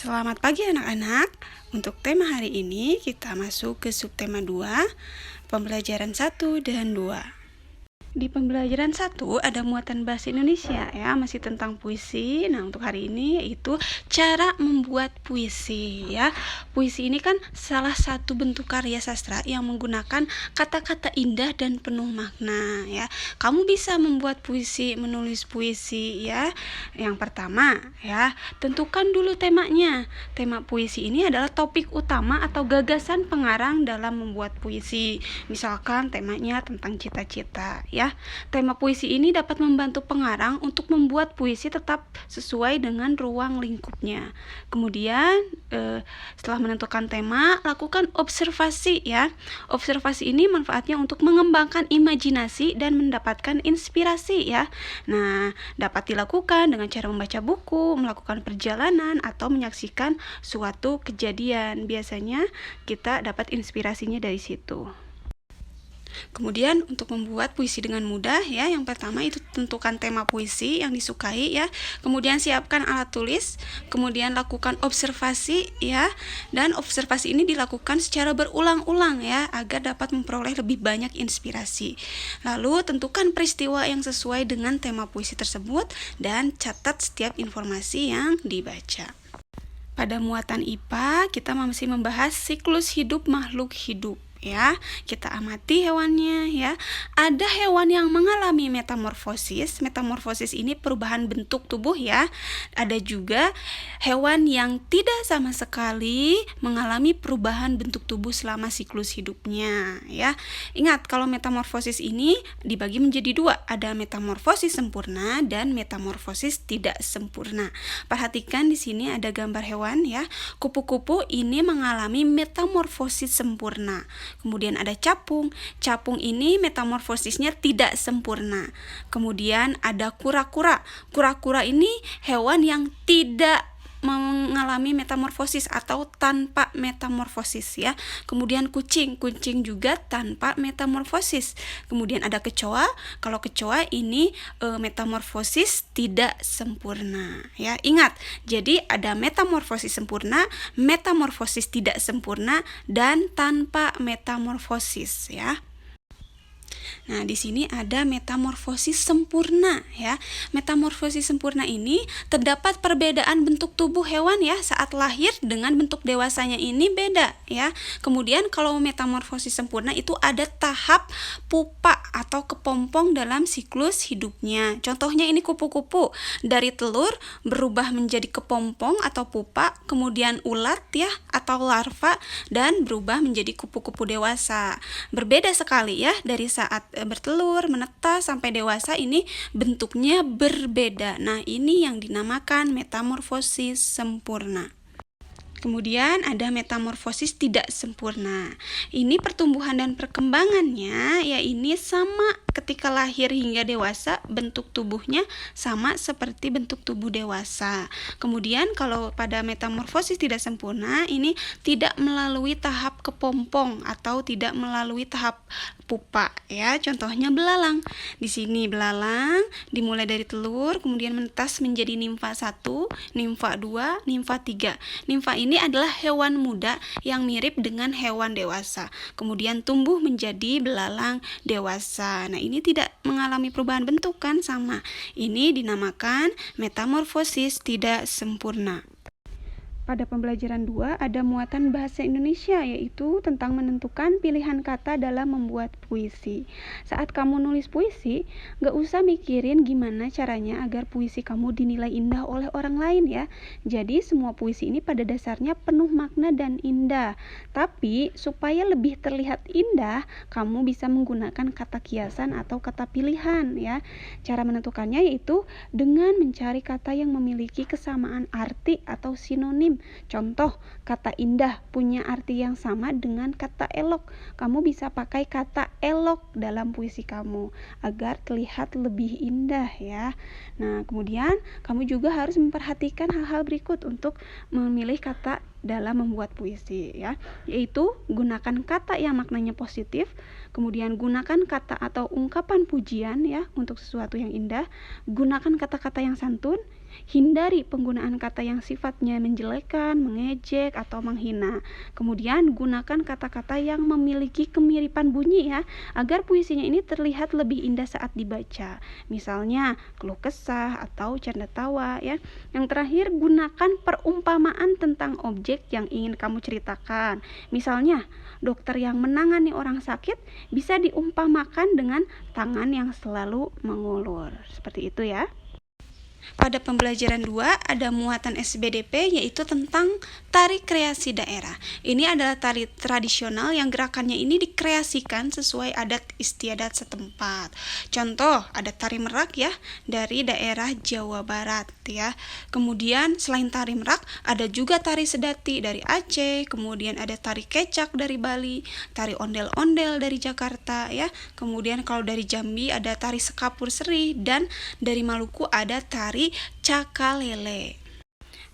Selamat pagi anak-anak. Untuk tema hari ini kita masuk ke subtema 2, pembelajaran 1 dan 2. Di pembelajaran 1 ada muatan bahasa Indonesia ya, masih tentang puisi. Nah, untuk hari ini yaitu cara membuat puisi ya. Puisi ini kan salah satu bentuk karya sastra yang menggunakan kata-kata indah dan penuh makna ya. Kamu bisa membuat puisi, menulis puisi ya. Yang pertama ya, tentukan dulu temanya. Tema puisi ini adalah topik utama atau gagasan pengarang dalam membuat puisi. Misalkan temanya tentang cita-cita ya. Tema puisi ini dapat membantu pengarang untuk membuat puisi tetap sesuai dengan ruang lingkupnya. Kemudian setelah menentukan tema, lakukan observasi ya. Observasi ini manfaatnya untuk mengembangkan imajinasi dan mendapatkan inspirasi ya. Nah, dapat dilakukan dengan cara membaca buku, melakukan perjalanan, atau menyaksikan suatu kejadian. Biasanya kita dapat inspirasinya dari situ. Kemudian untuk membuat puisi dengan mudah ya, yang pertama itu tentukan tema puisi yang disukai ya. Kemudian siapkan alat tulis, kemudian lakukan observasi ya. Dan observasi ini dilakukan secara berulang-ulang ya, agar dapat memperoleh lebih banyak inspirasi. Lalu tentukan peristiwa yang sesuai dengan tema puisi tersebut dan catat setiap informasi yang dibaca. Pada muatan IPA, kita masih membahas siklus hidup makhluk hidup. Ya, kita amati hewannya ya. Ada hewan yang mengalami metamorfosis. Metamorfosis ini perubahan bentuk tubuh ya. Ada juga hewan yang tidak sama sekali mengalami perubahan bentuk tubuh selama siklus hidupnya ya. Ingat, kalau metamorfosis ini dibagi menjadi dua. Ada metamorfosis sempurna dan metamorfosis tidak sempurna. Perhatikan di sini ada gambar hewan ya. Kupu-kupu ini mengalami metamorfosis sempurna. Kemudian ada capung. Capung ini metamorfosisnya tidak sempurna. Kemudian ada kura-kura. Kura-kura ini hewan yang tidak mengalami metamorfosis atau tanpa metamorfosis ya. Kemudian kucing juga tanpa metamorfosis. Kemudian ada kecoa. Kalau kecoa ini metamorfosis tidak sempurna ya. Ingat, jadi ada metamorfosis sempurna, metamorfosis tidak sempurna, dan tanpa metamorfosis ya. Nah, di sini ada metamorfosis sempurna ya. Metamorfosis sempurna ini terdapat perbedaan bentuk tubuh hewan ya saat lahir dengan bentuk dewasanya ini beda ya. Kemudian kalau metamorfosis sempurna itu ada tahap pupa atau kepompong dalam siklus hidupnya. Contohnya ini kupu-kupu, dari telur berubah menjadi kepompong atau pupa, kemudian ulat ya atau larva, dan berubah menjadi kupu-kupu dewasa. Berbeda sekali ya, dari saat bertelur, menetas sampai dewasa ini bentuknya berbeda. Nah, ini yang dinamakan metamorfosis sempurna. Kemudian ada metamorfosis tidak sempurna. Ini pertumbuhan dan perkembangannya ya ini sama ketika lahir hingga dewasa, bentuk tubuhnya sama seperti bentuk tubuh dewasa. Kemudian kalau pada metamorfosis tidak sempurna ini tidak melalui tahap kepompong atau tidak melalui tahap pupa ya. Contohnya belalang. Di sini belalang dimulai dari telur, kemudian menetas menjadi nimfa 1, nimfa 2, nimfa 3. Nimfa ini adalah hewan muda yang mirip dengan hewan dewasa. Kemudian tumbuh menjadi belalang dewasa. Nah, ini tidak mengalami perubahan bentuk kan, sama. Ini dinamakan metamorfosis tidak sempurna. Pada pembelajaran 2 ada muatan bahasa Indonesia, yaitu tentang menentukan pilihan kata dalam membuat puisi. Saat kamu nulis puisi, gak usah mikirin gimana caranya agar puisi kamu dinilai indah oleh orang lain ya. Jadi semua puisi ini pada dasarnya penuh makna dan indah. Tapi supaya lebih terlihat indah, kamu bisa menggunakan kata kiasan atau kata pilihan ya. Cara menentukannya yaitu dengan mencari kata yang memiliki kesamaan arti atau sinonim. Contoh, kata indah punya arti yang sama dengan kata elok. Kamu bisa pakai kata elok dalam puisi kamu agar terlihat lebih indah ya. Nah, kemudian kamu juga harus memperhatikan hal-hal berikut untuk memilih kata dalam membuat puisi ya, yaitu gunakan kata yang maknanya positif, kemudian gunakan kata atau ungkapan pujian ya untuk sesuatu yang indah, gunakan kata-kata yang santun, Hindari penggunaan kata yang sifatnya menjelekan, mengejek, atau menghina. Kemudian gunakan kata-kata yang memiliki kemiripan bunyi ya, agar puisinya ini terlihat lebih indah saat dibaca. Misalnya keluh kesah atau canda tawa ya. Yang terakhir, gunakan perumpamaan tentang objek yang ingin kamu ceritakan. Misalnya, dokter yang menangani orang sakit bisa diumpamakan dengan tangan yang selalu mengulur. Seperti itu ya. Pada pembelajaran 2 ada muatan SBDP, yaitu tentang tari kreasi daerah. Ini adalah tari tradisional yang gerakannya ini dikreasikan sesuai adat istiadat setempat. Contoh, ada tari merak ya dari daerah Jawa Barat ya. Kemudian selain tari merak ada juga tari sedati dari Aceh, kemudian ada tari kecak dari Bali, tari ondel-ondel dari Jakarta ya. Kemudian kalau dari Jambi ada tari sekapur seri, dan dari Maluku ada tari cakalele.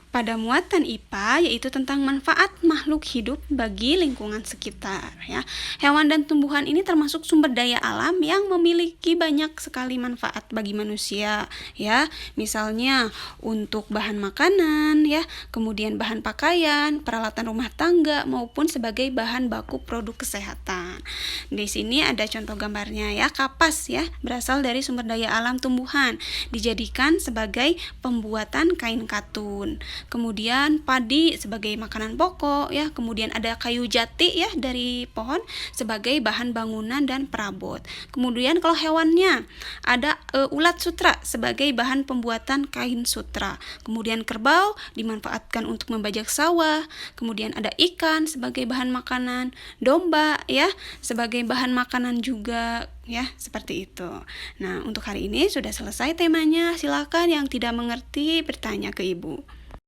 Pada muatan IPA yaitu tentang manfaat makhluk hidup bagi lingkungan sekitar ya. Hewan dan tumbuhan ini termasuk sumber daya alam yang memiliki banyak sekali manfaat bagi manusia ya. Misalnya untuk bahan makanan ya, kemudian bahan pakaian, peralatan rumah tangga maupun sebagai bahan baku produk kesehatan. Di sini ada contoh gambarnya ya. Kapas ya, berasal dari sumber daya alam tumbuhan, dijadikan sebagai pembuatan kain katun. Kemudian padi sebagai makanan pokok ya, kemudian ada kayu jati ya dari pohon sebagai bahan bangunan dan perabot. Kemudian kalau hewannya ada ulat sutra sebagai bahan pembuatan kain sutra. Kemudian kerbau dimanfaatkan untuk membajak sawah. Kemudian ada ikan sebagai bahan makanan, domba ya sebagai bahan makanan juga ya, seperti itu. Nah, untuk hari ini sudah selesai temanya. Silakan yang tidak mengerti bertanya ke Ibu.